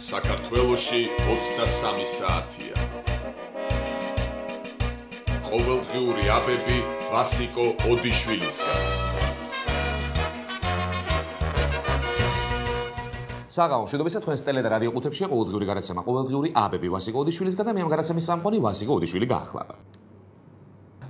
საქართველოში 23 საათია. ყოველდღიური აბები ვასიკო ოდიშვილისგან. საღამო მშვიდობისა თქვენს ტელე და რადიო ყუთებში ყოველდღიური გადაცემა ყოველდღიური აბები ვასიკო ოდიშვილისგან და მე ამ გადაცემის სამყარო ვასიკო ოდიშვილი გაახლავდა.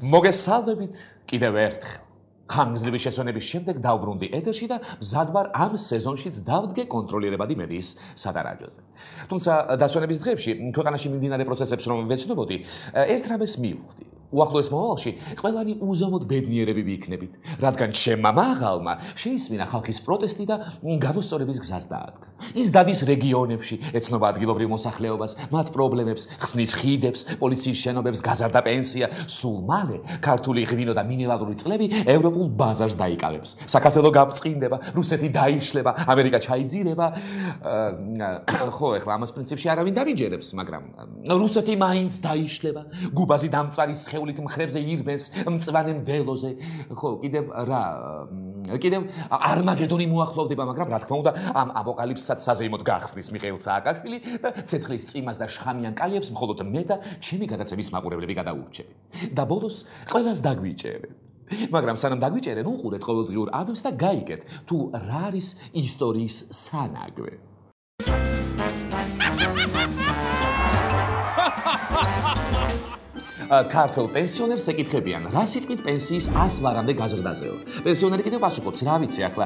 მოგესალმებით კიდევ ერთხელ. ხანგრძლივი შესვენების შემდეგ დავბრუნდი ეთერში და მზად ვარ ამ სეზონშიც დავდგე კონტროლირებადი მედიის სადარაჯოზე. თუმცა დასვენების დღეებში ქვეყანაში მიმდინარე პროცესებს რომ ვეცნობოდი, ერთ რამეს მივხვდი. უახლოეს მომავალში ყველანი უზომოდ ბედნიერები ვიქნებით, რადგან ჩემმა მაღალმა შეისმინა ხალხის პროტესტი და გამოსწორების გზას დაადგა. ის დადის რეგიონებში, ეცნობა ადგილობრივ მოსახლეობას, მათ პრობლემებს, ხსნის ხიდებს, პოლიციის შენობებს, გაზარდა პენსია, სულ მალე ქართული ღვინო და მინერალური წყლები ევროპულ ბაზარს დაიკავებს. საქართველო გაბწყინდება, რუსეთი დაიშლება, ამერიკა ჩაიძირება. ხო, ეხლა ამას პრინციპში არავინ დამიჯერებს, მაგრამ რუსეთი მაინც დაიშლება, გუბაზი დამწვარი ულით მხრებზე ირბენს მწვანე მდელოზე. ხო, კიდევ არმაგედონი მოახლოვდება, მაგრამ რა თქმა უნდა, ამ აპოკალიფსსაც საზეიმოდ გახსნის მიხეილ სააკაშვილი და ცეცხლის წვიმას და შხამიან კალიებს მხოლოდ მე და ჩემი გადაცემის მაყურებლები გადავურჩები. და ბოლოს ყველას დაგვიჭერეთ. მაგრამ სანამ დაგვიჭერენ, უყურეთ ყოველდღიურ აბებს და გაიგეთ, თუ რა არის ისტორიის სანაგვე. ქართულ პენსიონერს ეკითხებიან, რა სიტყვით პენსიის 100 ლარამდე გაზრდაზეო. პენსიონერი კიდევ პასუხობს, რა ვიცი, ახლა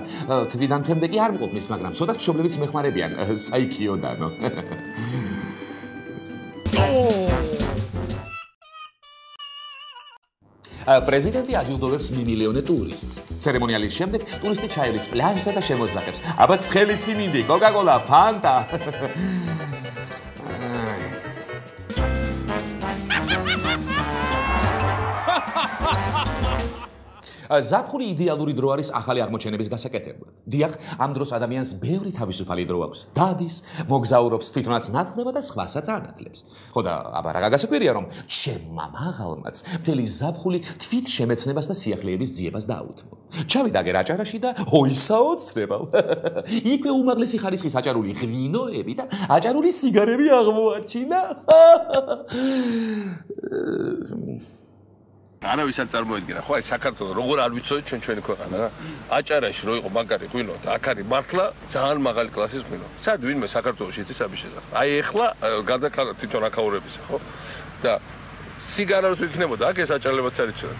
თვიდან თვემდე კი არ მყოფნის, მაგრამ ცოტას მშობლებიც მეხმარებიან, საიქიოდანო. პრეზიდენტი აჯილდოვებს მიმილიონე ტურისტს. ცერემონიალის შემდეგ ტურისტი ჩაელის პლაჟზე და შემოძახებს. აბა ცხელი სიმინდი, კოკა-კოლა, ფანტა. ზაფხული იდეალური დრო არის ახალი აღმოჩენების გასაკეთებლად. დიახ, ამ დროს ადამიანს ბევრი თავისუფალი დრო აქვს. დადის, მოგზაურობს, თვითონაც ნათლება და სხვასაც ანათლებს. ხო და აბა რა გასაკვირია, რომ ჩემმა მაღალმაც მთელი ზაფხული თვით შემეცნებას და სიახლეების ძიებას დაუთმო. ჩავიდა გერ აჭარაში და ოისაოცრებავ. იქვე უმაღლესი ხარისხის აჭარული ღვინოები და აჭარული სიგარები აღმოაჩინა. არავის არ წარმოედგინა, ხო, აი საქართველოს როგორ არ ვიცოდით ჩვენი ქვეყანა რა. აჭარაში რო იყო მაგარი ღვინო და აქ არის მართლა ძალიან მაღალი კლასის ღვინო. სად ვინმე საქართველოში იცის ამის შესახებ. აი ეხლა გადაკადა თვითონ აკაურებისა, ხო? და სიგარა რო იქნებოდა, აქ ეს აჭარლებაც არ იცოდათ.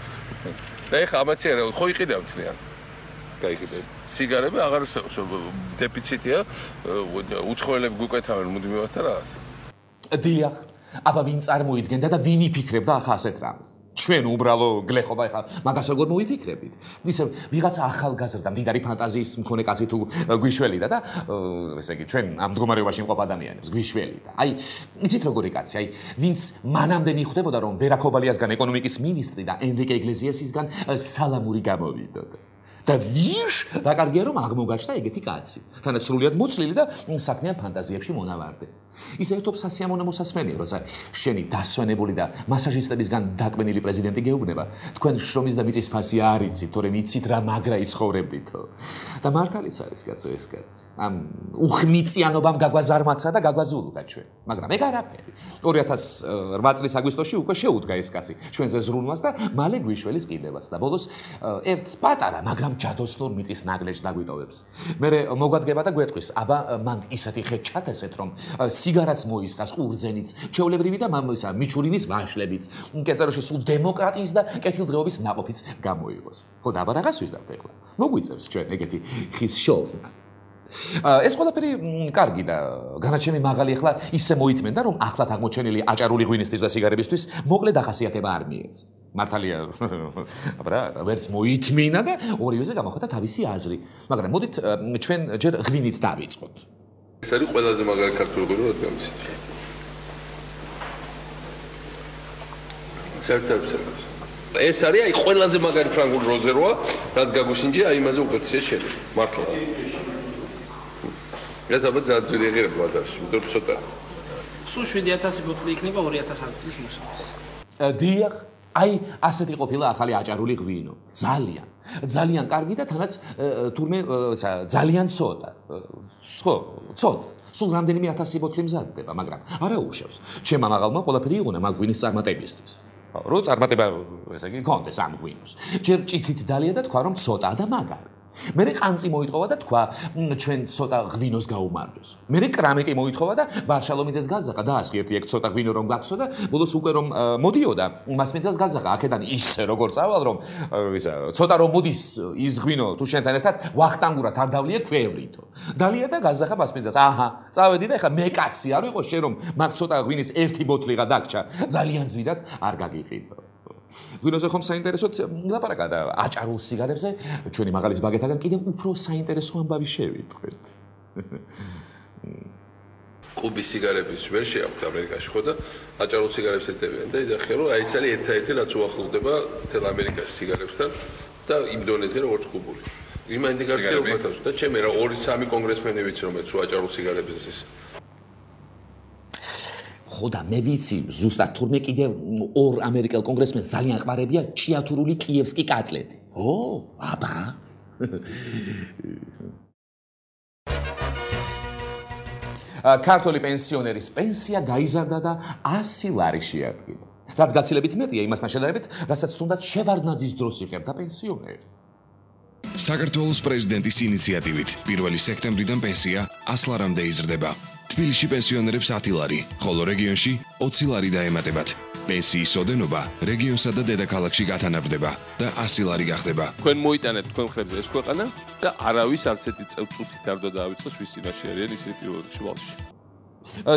და ეხლა ამაციან, ხო იყიდავთ რიან. გაიყიდეთ. სიგარები აღარ დეფიციტია, უცხოელები გვიკვეთავენ მუდმივად და რაღაც. დიახ, აბა ვინ წარმოიდგენდა და ვინ იფიქრებდა ახლა ასეთ რამეს? ჩვენ უბრალო გლეხობა ეხლა მაგას როგორ მოიფიქრებით? ისე ვიღაცა ახალგაზრდა მდიდარი ფანტაზიის მქონე კაცი თუ გვიშველიდა და ესე იგი ჩვენ ამ მდგომარეობაში მყოფ ადამიანებს გვიშველიდა. აი, იცით როგორი კაცი, აი, ვინც მანამდე მიხვდებოდა რომ ვერა ქობალიასგან ეკონომიკის მინისტრი და ენრიკე იგლესიასისგან სალამური გამოვიდოდა. და ვიშ, რა კარგია რომ აღმოგაჩნდა ეგეთი კაცი. თანაც სრულიად მოცლილი და საქმიან ფანტაზიებში მონავარდე. ის ერთობ სასიამოვნო მოსასმენია, როცა შენი დასვენებული და მასაჟისტებისგან დაკმენილი პრეზიდენტი გეუბნება, თქვენ შრომის და მიწის ფასი არ იცით, თორემ იცით რა მაგრა იცხოვრებდითო. და მართალიც არის კაცო ეს კაცი. ამ უხმიწიანობამ გაგვაზარმაცა და გაგვაზულუგა ჩვენ. მაგრამ ეგ არაფერი. 2008 წლის აგვისტოში უკვე შეუდგა ეს კაცი ჩვენზე ზრუნვას და მალე გვიშველის კიდევაც და ბოლოს ერთ პატარა, მაგრამ ჯადოსნურ მიწის ნაგლეჯს დაგვიტოვებს. მერე მოგვადგება და გვეტყვის, აბა მან ისეთი ხე ჩათესეთ, რომ სიგარაც მოისხას, ყურძენიც, ჩვეულებრივი და მიჩურინის ვაშლებიც, კეწეროში სულ დემოკრატიის და კეთილდღეობის ნაყოფიც გამოიღოს. ხო და აბა რაღაც ვიზავთ ეხლა. მოგვიწევს ჩვენ ეგეთი ხის შოვნა. ეს ყველაფერი კარგი და განაჩემი მაღალი ახლა ისე მოითმენდა, რომ ახლად აღმოჩენილი აჭარული ღვინისთვის და სიგარებისთვის მოკლე დახასიათება არ მიეცა. მართალია, აბა ვერც მოითმინა და ორივეზე გამოხდა თავისი აზრი. მაგრამ მოდით ჩვენ ჯერ ღვინით დავიწყოთ. ეს არის ყველაზე მაგარი ქართული ღვინო, რა თქმა უნდა. საერთოდ ეს არის აი ყველაზე მაგარი ფრანგული როზეროა, რაც გაგუშინჯი, აი იმაზე უკეთესია შედი. მართლა. ეს აბა ძალიან ღირება ბაზარში, მეტყვი ცოტა. სულ 7000 ბოთლი იქნება 2000 წლის მოსავალს. დიახ, აი ასეთი ყოფილა ახალი აჭარული ღვინო. ძალიან კარგი და თანაც თურმე ძალიან ცოტა. ხო, ცოტა. სულ რამდენიმე 1000 ბოთლი მზადდება, მაგრამ არა უშავს. ჩემმა მაღალმა ყველაფერი იყონა მაგ ღვინის წარმატებისთვის. რო წარმატება, ესე იგი, კონდეს ამ ღვინოს. ჯერ ჭიქით დალია და თქვა რომ ცოტა და მაგარი. მერე ყანწი მოითხოვა და თქვა ჩვენ ცოტა ღვინოს გაუმარჯოს. მერე კრამიტი მოითხოვა და ვარშალომიძეს გაზაყა და ასხიერთი ეგ ცოტა ღვინო რომ გაქვსო და ბოლოს უკვე რომ მოდიოდა, მასმეძას გაზაყა აქედან ისე როგორ წავალ რომ ისა ცოტა რომ მოდის ის ღვინო თუ შენთან ერთად ვახტანგურად არ დავლია ქვევრითო. დალია და გაზაყა მასმეძას. აჰა, წავედი და ეხლა მე კაცი არ ვიყო შენ რომ მაგ ცოტა ღვინის ერთი ბოთლიღა დაგჭა. ძალიან ძვირად არ გაგიყიდო. ღვინოზე ხომ საინტერესოდ ლაპარაკა და აჭარულ სიგარებზე ჩვენი მაღალის ბაგეთაგან კიდევ უფრო საინტერესო ამბავი შევიტყვეთ. კუბის სიგარების ვერ შეაქვთ ამერიკაში ხო და აჭარულ სიგარებს ეწევიან და იზახიან რომ აი ეს არის ერთ-ერთი რაც უახლოვდება მთელ ამერიკაში სიგარებთან და იმ დონეზე როგორც კუბური. იმანდი გარსია უხათავს და ჩემი რა 2-3 კონგრესმენი ვიცი რომელიც აჭარულ სიგარებს ის ხოდა მე ვიცი ზუსტად თურმე კიდევ 2 ამერიკელ კონგრესმენს ძალიან ყარებია ჭიათურული კიევსკი კატლეტი. ო, აბა. ქართული პენსიონერის პენსია გაიზარდა და 100 ლარი შეადგინა. რაც გაცილებით მეტია იმასთან შედარებით, რასაც თუნდაც შევარდნაძის დროს იღებდა პენსიონერი. საქართველოს პრეზიდენტის ინიციატივით 1 სექტემბრიდან პენსია 100 ლარამდე იზრდება. თბილისში პენსიონერებს 10 ლარი, ხოლო რეგიონში 20 ლარი დაემატებათ. პენსიის ოდენობა რეგიონსა და დედაქალაქში გათანაბრდება და 100 ლარი გახდება. თქვენ მოიტანეთ თქვენ ხრებზე ეს ქვეყანა და არავის არც ერთი წუთით არ დაავიწყოს ვის წინაშე არიან ისინი პირველ რიგში ვალში.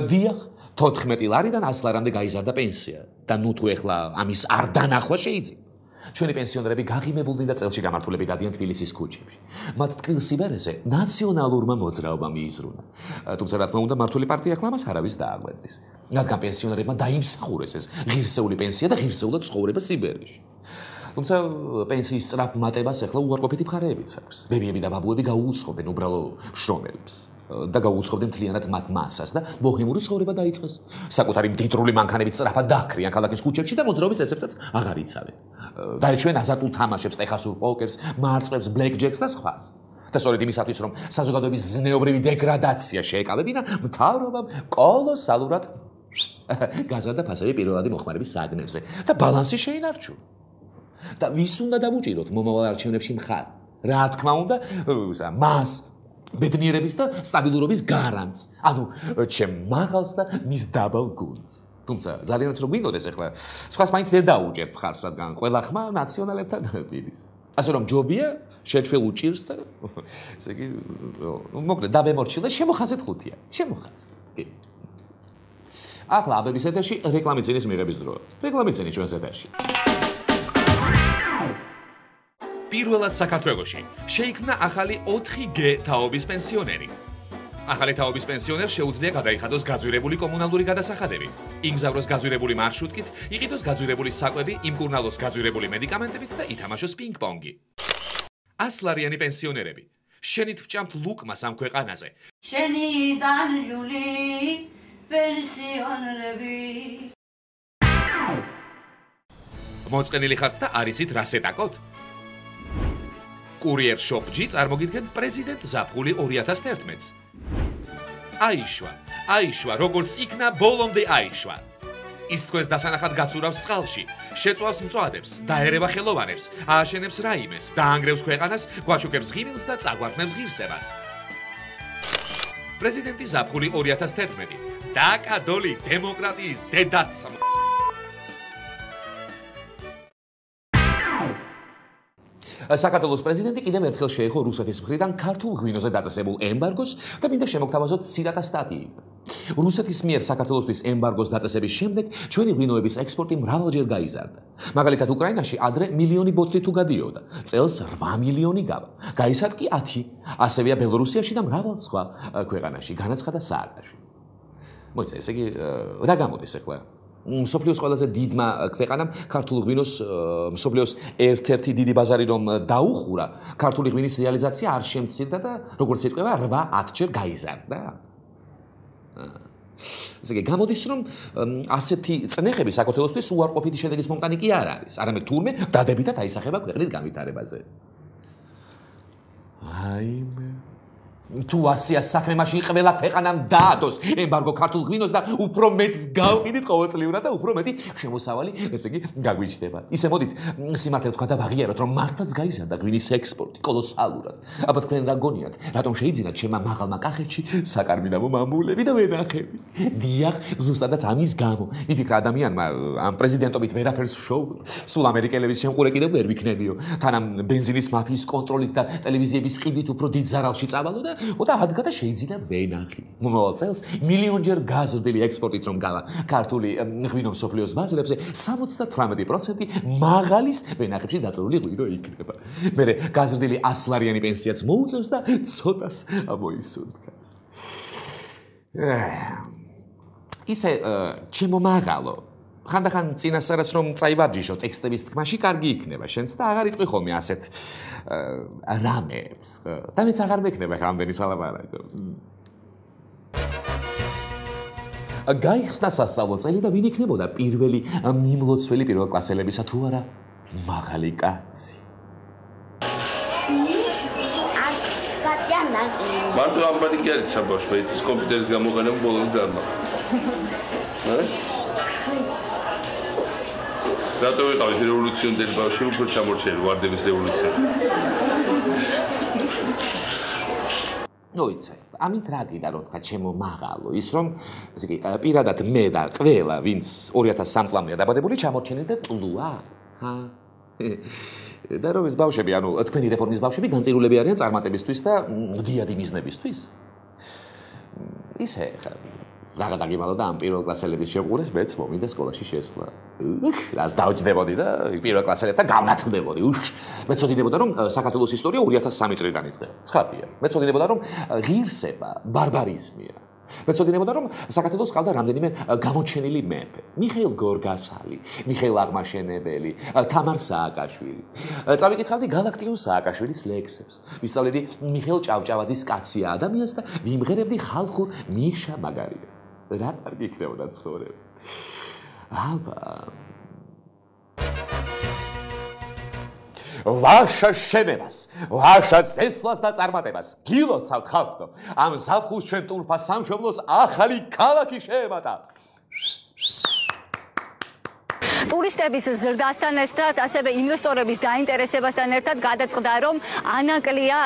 დიახ, 14 ლარიდან 100 ლარამდე გაიზარდა პენსია და ნუ თუ ეხლა ამის არ დანახვა შეიძლება. ჩვენი პენსიონერები გაღიმებულნი და წელში გამართულები დადიან თბილისის ქუჩებში. მათ ტკბილ სიბერეზე ნაციონალურმა მოძრაობამ მიიზრუნა. თუმცა რა თქმა უნდა, მართული პარტია ახლა მას არავის დააგვედრის. რადგან პენსიონერებმა დაიმსახურეს ეს ღირსეული პენსია და ღირსეულად ცხოვრება სიბერეში. თუმცა პენსიის სწრაფ მატებას ახლა უარყოფითი მხარეებიც აქვს. ბებიები და ბაბუები გაუუცხობენ უბრალო შრომელებს. და გაუცხობდნენ მთლიანად მათ მასას და ბოჰემური ცხოვრება დაიწყეს. საკუთარი მდიდრული მანქანებით სწრაფად დააქრიან ქალაქის ქუჩებში და მოძრაობის წესებსაც აღარ იცავენ. დაიჩვენ აზარტულ თამაშებს, ტეხასურ პოკერს, მარწყვებს, ბლეკჯეკს და სხვას. და სწორედ იმისათვის, რომ საზოგადოების ზნეობრივი დეგრადაცია შეეკავებინა, მთავრობამ კოლოსალურად გაზარდა ფასები პირველადი მოხმარების საგნებზე და ბალანსი შეინარჩუნა. და ვის უნდა დავუჭიროთ მომავალ არჩევნებში მხარი? რა თქმა უნდა, მას ბედნიერების და სტაბილურობის გარანტს, ანუ ჩემ მაღალს და მის დაბალ გუნდს. თუმცა ძალიანაც რომ გვინდოდეს ახლა, სხვას მაინც ვერ დაუჭერთ მხარს, რადგან ყველა ხმა ნაციონალებთან მიდის. ასე რომ ჯობია შეჩვევ უჭირს და ესე იგი, მოკლედ დავემორჩილე, შემოხაზეთ ხუთია. შემოხაზეთ. კი. ახლა აბების ეთერში რეკლამის მიღების დროა. რეკლამის ჩვენს ეთერში. პირველად საქართველოში შეიქმნა ახალი 4G თაობის პენსიონერი. ახალი თაობის პენსიონერს შეუძლია გადაიხადოს გაძვირებული კომუნალური გადასახადები, იმგზავროს გაძვირებული მარშრუტკით, იყიდოს გაძვირებული საკვები, იმკურნალოს გაძვირებული მედიკამენტებით და ითამაშოს პინგ-პონგი. 100 ლარიანი პენსიონერები. შენით ვჭამთ ლუკმას ამ ქვეყანაზე. შენი დანჟული პენსიონერები. მოწყენილი ხართ და არ იცით რა სეტაკოთ? კურიერ შოპ-ჯი წარმოგიდგენთ პრეზიდენტ ზაფხული 2011-ს. აიშვა, როგორც იქნა ბოლომდე აიშვა. ის თქვენს დასანახად გაცურავს წყალში, შეწვავს მწვადებს, დაერევა ხელოვანებს, ააშენებს რაიმეს, დაანგრევს ქვეყანას, გვაშუქებს ღიმილს და წაგვართნევს ღირსებას. პრეზიდენტი ზაფხული 2011. დაკადოლი დემოკრატიის დედაც. საქართველოს პრეზიდენტი კიდევ ერთხელ შეეხო რუსეთის მხრიდან ქართულ ღვინოზე დაწესებულ ემბარგოს და მინდა შემოგთავაზოთ ცირატა სტატიები. რუსეთის მიერ საქართველოსთვის ემბარგოს დაწესების შემდეგ ჩვენი ღვინოების ექსპორტი მრავალჯერ გაიზარდა. მაგალითად, უკრაინაში ადრე მილიონი ბოთლი თუ გადიოდა, წელს 8 მილიონი გავა. გაისად კი 10. ასევეა ბელორუსიაში და მრავალ სხვა ქვეყანაში, განაცხადა სააკაშვილი. მოიცა, ესე იგი, რა გამოდის ახლა? მსოფლიოს ყველაზე დიდმა ქვეყანამ ქართულ ღვინოს მსოფლიოს ერთ-ერთი დიდი ბაზარი რომ დაუხურა, ქართული ღვინის რეალიზაცია არ შემცირდა და როგორც იტყვება 8-10-ჯერ გაიზარდა. ესე იგი, გამოდის რომ ასეთი წნეხები საქართველოსთვის უარყოფითი შედეგის მომტანი კი არ არის, არამედ თურმე დადებითად აისახება ქვეყნის განვითარებაზე. აიმე თუ ასია საქმე მაშინ ყველა ქვეყანამ დაადოს ემბარგო ქართულ ღვინოს და უფრო მეტს გავყიდით ყოველწლიურად და უფრო მეტი შემოსავალი, ესე იგი, გაგვიჩნდება. ისე მოდით სიმართლე ვთქვა და ვაღიაროთ, რომ მართლაც გაიზარდა ღვინის ექსპორტი კოლოსალურად. აბა თქვენ რა გონიათ, რატომ შეიძინათ ჩემმა მაღალმა კახეთში საკარმიდამო მამულები და ვენახები? დიახ, ზუსტადაც ამის გამო. მიფიქრა ადამიანმა ამ პრეზიდენტობით ვერაფერს ვშოულობ. სულ ამერიკელების შემყურე კიდევ ვერ ვიქნებიო. თანამ ბენზინის მაფიის კონტროლით და ტელევიზიების ყიდვით უფრო დიდ ზარალში წავალო და და ადგა და შეიძინა ვენახი. მომავალ წელს მილიონჯერ გაზრდილი ექსპორტით რომ გავა ქართული ღვინო მსოფლიოს ბაზრებზე 78% მაღალის ვენახებში დაწეული ღვინო იქნება. მერე გაზრდილი 100 ლარიანი პენსიაც მოუწევს და ცოტას მოისურვებს. ისე ჩემო მაღალო ხანდახან წინასწარაც რომ წაივარჯიშო ტექსტების თქმაში კარგი იქნება შენც და აღარ იტყვი ხოლმე ასეთ რამებს და მეც აღარ მექნება რამდენი სალაპარაკო. გაიხსნა სასწავლო წელი და ვინ იქნებოდა პირველი მიმლოცველი პირველკლასელებისა თუ არა მაღალი კაცი. მარტო ამბარი კი არის საბავშვო, ეცის კომპიუტერის გამოყენება ბოლომდე ძარმა. რატო ვიყავით რევოლუციონერი ბავშვი, უფრო ჩამორჩენილი ვარდების რევოლუცია. ნოიცა, ამით რა გინდა რომ თქვა ჩემო მაღალო, ის რომ ესე იგი პირადად მე და ყველა ვინც 2003 წლამდეა დაბადებული ჩამორჩენილი და ტლუა. და რომ ეს ბავშვები, ანუ თქვენი რეფორმის ბავშვები განწირულები არიან წარმატებისთვის და დიადი მიზნებისთვის. ისე რაღა დაგიმალო და ამ პირველკლასელების შემყურეს მეც მომინდა სკოლაში შესვლა. რას დავჯდებოდი და პირველკლასელებთან გავნათლდებოდი. მეცოდინებოდა რომ საქართველოს ისტორია 2003 წლიდან იწყება. ცხადია. მეცოდინებოდა რომ ღირსება ბარბარიზმია. მეცოდინებოდა რომ საქართველოს ყავდა რამდენიმე გამოჩენილი მეფე. მიხეილ გორგასალი, მიხეილ აღმაშენებელი, თამარ სააკაშვილი. წავიკითხავდი გალაქტიონ სააკაშვილის ლექსებს. ვისწავლედი მიხეილ ჭავჭავაძის კაცია ადამიანს და ვიმღერებდი ხალხურ მიშა მაგარიას. რა კარგი იქნებოდა ცხოვრება. აბა ვაშა შენებას, ვაშა ზესლას და წარმატებას გილოცავთ ხალხო. ამ ზაფხულს ჩვენ ტურფა სამშობლოს ახალი ქალაქი შეემატა. ტურისტების ზრდასთან ერთად, ასევე ინვესტორების დაინტერესებასთან ერთად გადაწყდა, რომ ანაკლია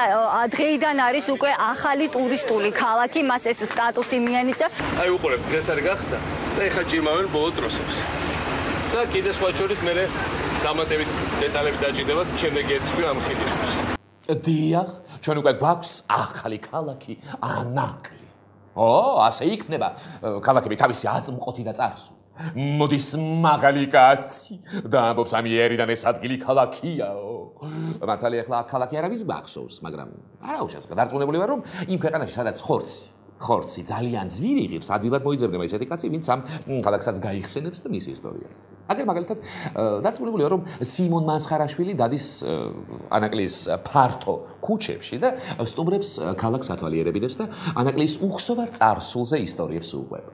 დღეიდან არის უკვე ახალი ტურისტული ქალაქი, მას ეს სტატუსი მიენიჭა. აი უყურებ, დღეს არის გახსნა და ეხლა ჭიმავენ ბოლო დროსებს. და კიდე სხვა შორის მე დამატებით დეტალები დაჭირდებათ შემდეგი ეტაპი ამ ხიდისთვის. დიახ, ჩვენ უკვე გვაქვს ახალი ქალაქი ანაკლი. ასე იქნება ქალაქები თავისი აწმყოთი და წარსული. მოდის მაგალი კაცი და ამბობს ამიერიდან ეს ადგილი ქალაქიაო. მართალია ახლა ქალაქი არავის გახსოვს, მაგრამ არა უშავს, დარწმუნებული ვარ რომ იმ ქვეყანაში სადაც ხორცი ძალიან ძვირი იღებს, ადვილად მოიძებნება ისეთი კაცი, ვინც ამ ქალაქსაც გაიხსენებს და მის ისტორიასაც. აგერ მაგალითად დარწმუნებული ვარ რომ სვიმონ მასხარაშვილი დადის ანაკლის ფართო ქუჩებში და სტუმრებს ქალაქს ათვალიერებინებს და ანაკლის უხსოვარ წარსულზე ისტორიებს უყვება.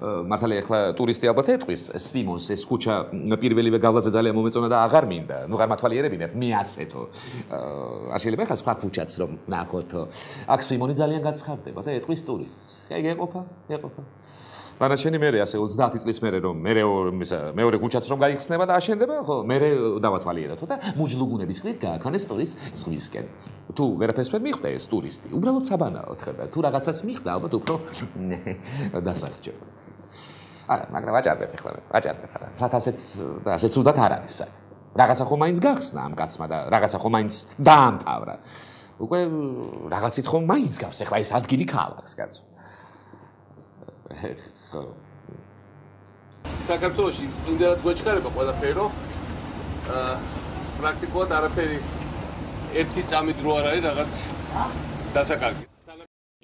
მართალია ახლა ტურისტი ალბათ ეტყვის სვიმონს ეს ქუჩა პირველივე გავლაზე ძალიან მომეწონა და აღარ მინდა. ნუ ღარ მათვალიერებინებ, მე ასეთო. შეიძლება ხა სხვა ქუჩაც რომ ნახოთო. აქ სვიმონი ძალიან გაცხარდება და ეტყვის ტურისტს. ეყოფა. დანარჩენი მერე ასე 30 წლის მერე რომ მეორე ქუჩაც რომ გაიხსნება და აშენდება, ხო, მერე დავათვალიერეთო და მუჯლუგუნების ხრით გააქანეს ტურის ზღვისკენ. თუ ვერაფერს ვერ მიხვდა ეს ტურისტი, უბრალოდ საბანაოდ ხება. თუ რაღაცას მიხვდა, ალბათ უფრო დასახჭება. არა, მაგრამ ვაჭარბებ ახლა. ასეც უდათ არ არის. რაღაცა ხომ მაინც გახსნა ამ კაცმა და რაღაცა ხომ მაინც დაამთავრა. უკვე რაღაცით ხომ მაინც გავს ახლა ეს ადგილი ქალაქს, კაცო. საქართველოში იმდენად გვეჩქარება ყველაფერი, რომ პრაქტიკულად არაფერი ერთი წამით რო არ არის რაღაც დასაკარგი.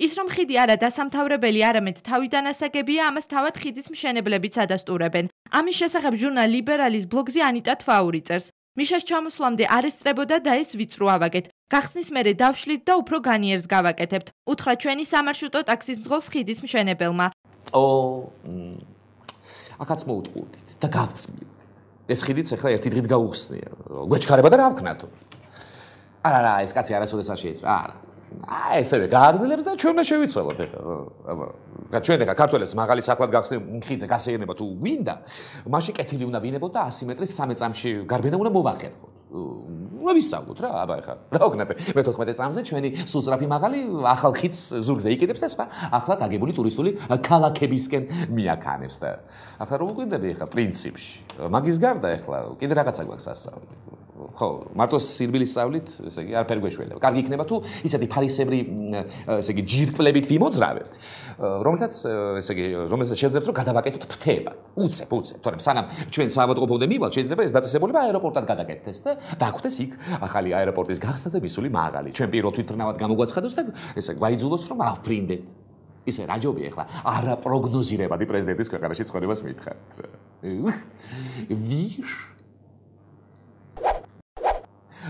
ის რომ ხიდი არა დასამთავრებელი, არამედ თავიდან ასაგებია, ამას თავად ხიდის მშენებლებიც ადასტურებენ. ამის შესახებ ჟურნალ ლიბერალის ბლოგზე ანიტა თვაური წერს. მიშას ჩამოსვლამდე არ ესწრებოდა და ეს ვიწრო ავაგეთ. გახსნის მერე დავშლით და უფრო განიერს გავაკეთებთ. უთხრა ჩვენი სამარშრუტო ტაქსის მძღოლს ხიდის მშენებელმა. აქაც მოუტყუდით და გავწმით. ეს ხიდიც ახლა ერთი დღით გაუხსნია. გვეჩქარება და რა ვქნათო? არა, ეს კაცი არასოდეს არ შეეცვა. არა. ესევე გააგრძელებს და ჩვენ უნდა შევიცვალოთ ეხლა. ჩვენ ეხლა ქართველებს მაღალი სახლად გახსნე ხიძე გასეირნება თუ ვინდა, მაშინ კეთილი უნდა ვინებოთ და 100 მეტრის 13 წამში გარბენა უნდა მოვახერხოთ. ვისწავლოთ რა, აბა ეხლა რა ვქნათ მე-14 წამზე ჩვენი სუსწრაფი მაღალი ახალ ხიდს ზურგზე იკიდებს და სხვა ახლა დაგებული ტურისტული ქალაქებისკენ მიაქანებს და ახლა რო ვუკვირდები ეხლა პრინციპში მაგის გარდა ეხლა კიდე რაღაცა გვაქვს ასწავლი. ხო, მარტო სირბილის სწავლით, ესე იგი, არაფერი გვეშველება. კარგი იქნება თუ ისეთი ფარისებრი, ესე იგი, ჯირკვლებით ვიმოძრავებთ, რომელსაც შეძლებთ რომ გადავაკეთოთ ფრთება. უცებ, თორემ სანამ ჩვენ საავადმყოფომდე მივალთ, შეიძლება ეს დაწესებულება აეროპორტად გადაკეთდეს და დაგვხდეს იქ ახალი აეროპორტის გახსნაზე მისული მაღალი. ჩვენ პირველ თვითმფრინავად გამოგვაცხადოს და ესე გვაიძულოს რომ ავფრინდეთ. ისე რა ჯობია ეხლა არაპროგნოზირებადი პრეზიდენტის ქვეყანაში ცხოვრებას მითხრათ.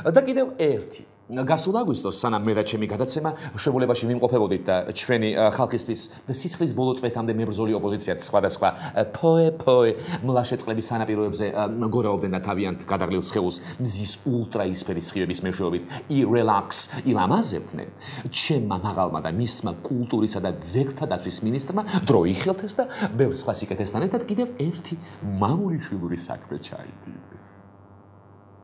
და კიდევ ერთი. გასულ აგვისტოს სანამ მე და ჩემი გადაცემა შემოლებაში ვიმყოფებოდით და ჩვენი ხალხისთვის სისხლის ბოლო წვეთამდე მებრძოლი ოპოზიციაც სხვადასხვა პოე მლაშე წყლების სანაპიროებზე გორაობდნენ და თავიანთ გადაღლილ სხეულს მზის ულტრაისფერი სხივების მეშვეობით ილამაზებდნენ. ჩემმა მაღალმა და მისმა კულტურისა და ძეგლთა დაცვის მინისტრმა დრო იხელთეს და ბევრ სხვა სიკეთესთან ერთად კიდევ ერთი მამულიშვილური საქმე ჩაიდიდეს.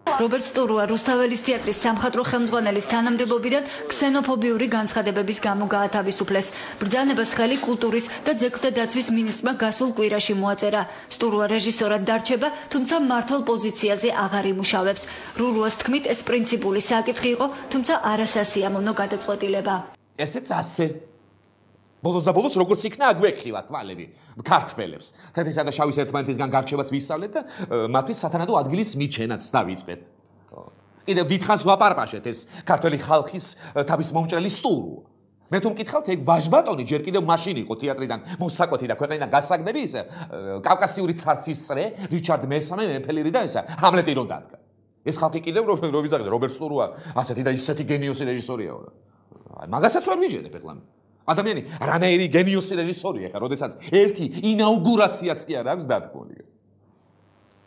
რობერტ სტურუა რუსთაველის თეატრის სამხატვრო ხელმძღვანელის თანამდებობიდან ქსენოფობიური განცხადებების გამო გაათავისუფლეს. ბრძანებას ხელი კულტურის და ძეგლთა დაცვის მინისტრმა გასულ კვირაში მოაწერა. სტურუა რეჟისორად დარჩება, თუმცა მმართველ პოზიციაზე აღარ იმუშავებს. რურუას თქმით, ეს პრინციპული საკითხი იყო, თუმცა არასასიამოვნო გადაწყვეტილება. ესეც ასე. ბოლოს და ბოლოს როგორც იქნა აგვექილა თვალები ქართველებს. თეთრისა და შავის ერთმანეთისგან გარჩევაც ვისწავლეთ და მათთვის სათანადო ადგილის მიჩენაც დავიწყეთ. კიდევ დიდხანს ვაპარპაშეთ ეს ქართველი ხალხის თავის მომჭრელი სტურუა. მე თუ მკითხავთ, ეგ ვაჟბატონი ჯერ კიდევ მაშინ იყო თეატრიდან მოსაკვეთი და ქვეყნიდან გასაგდები ის კავკასიური ცარცის წრე, რიჩარდ მესამე მეფელირი და ისა ჰამლეტი რო დადგა. ეს ხალხი კიდევ რო ვიძახეს რობერტ სტურუა ასეთი და ისეთი გენიოსი რეჟისორია. მაგასაც ვერ ვიჯერებ ეხლა. ადამიანი რანაირი გენიოსი რეჟისორია ხა, როდესაც ერთი ინაუგურაციაც კი არ აქვს დადგმული.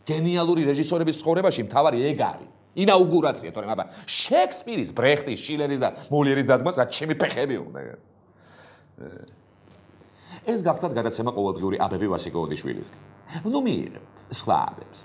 გენიალური რეჟისორების ცხოვრებაში მთავარი ეგ არის. ინაუგურაცია, თორემ აბა შექსპირის, ბრეხტის, შილერის და მოლიერის დადგმას რაც ჩემი ფეხები უნდა. ეს გახდათ გადაცემა ყოველდღიური აბები ვასიკო ოდიშვილისგან. ნუ მიიღებთ სხვა აბებს.